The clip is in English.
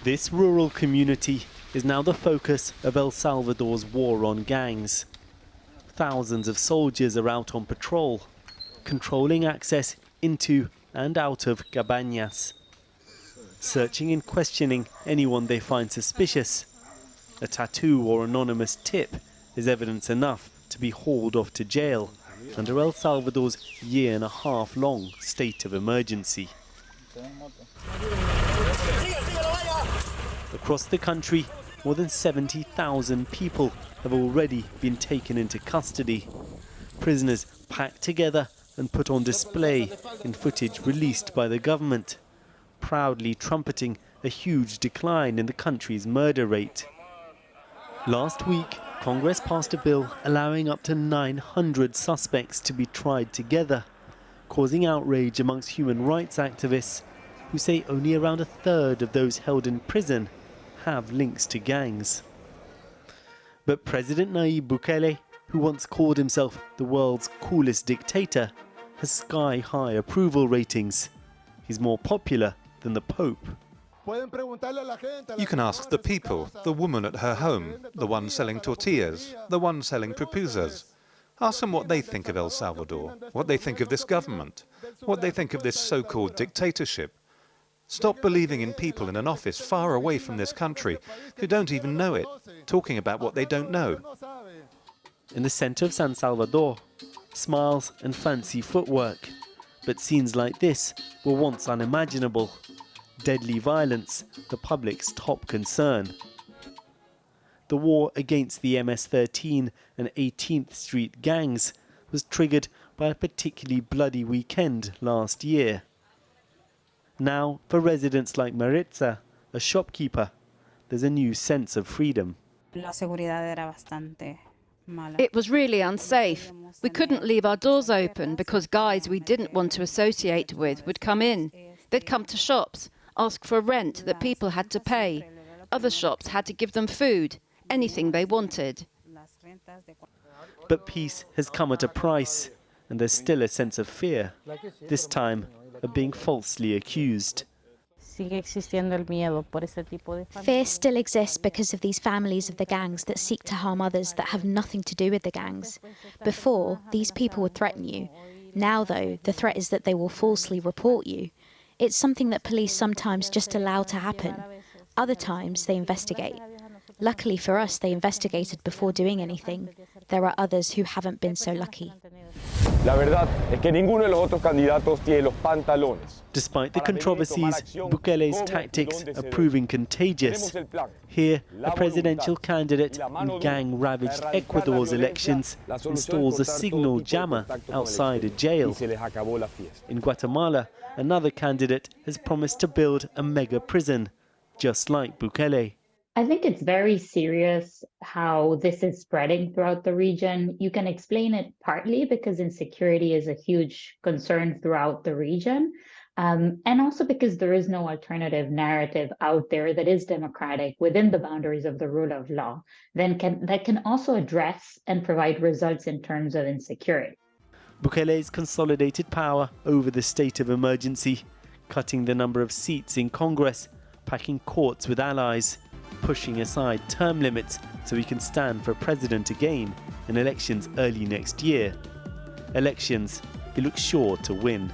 This rural community is now the focus of El Salvador's war on gangs. Thousands of soldiers are out on patrol, controlling access into and out of Cabanias, searching and questioning anyone they find suspicious. A tattoo or anonymous tip is evidence enough to be hauled off to jail under El Salvador's year-and-a-half-long state of emergency. Across the country, more than 70,000 people have already been taken into custody. Prisoners packed together and put on display in footage released by the government, proudly trumpeting a huge decline in the country's murder rate. Last week, Congress passed a bill allowing up to 900 suspects to be tried together, causing outrage amongst human rights activists who say only around a third of those held in prison have links to gangs. But President Nayib Bukele, who once called himself the world's coolest dictator, has sky-high approval ratings. He's more popular than the Pope. You can ask the people, the woman at her home, the one selling tortillas, the one selling pupusas. Ask them what they think of El Salvador, what they think of this government, what they think of this so-called dictatorship. Stop believing in people in an office far away from this country who don't even know it, talking about what they don't know. In the center of San Salvador, smiles and fancy footwork. But scenes like this were once unimaginable. Deadly violence, the public's top concern. The war against the MS-13 and 18th Street gangs was triggered by a particularly bloody weekend last year. Now, for residents like Maritza, a shopkeeper, there's a new sense of freedom. It was really unsafe. We couldn't leave our doors open because guys we didn't want to associate with would come in. They'd come to shops, ask for rent that people had to pay. Other shops had to give them food, anything they wanted. But peace has come at a price, and there's still a sense of fear, this time of being falsely accused. Fear still exists because of these families of the gangs that seek to harm others that have nothing to do with the gangs. Before, these people would threaten you. Now, though, the threat is that they will falsely report you. It's something that police sometimes just allow to happen. Other times, they investigate. Luckily for us, they investigated before doing anything. There are others who haven't been so lucky. Despite the controversies, Bukele's tactics are proving contagious. Here, a presidential candidate in gang-ravaged Ecuador's elections installs a signal jammer outside a jail. In Guatemala, another candidate has promised to build a mega prison, just like Bukele. I think it's very serious how this is spreading throughout the region. You can explain it partly because insecurity is a huge concern throughout the region, and also because there is no alternative narrative out there that is democratic within the boundaries of the rule of law, that can also address and provide results in terms of insecurity. Bukele's consolidated power over the state of emergency, cutting the number of seats in Congress, packing courts with allies, pushing aside term limits so he can stand for president again in elections early next year. Elections he looks sure to win.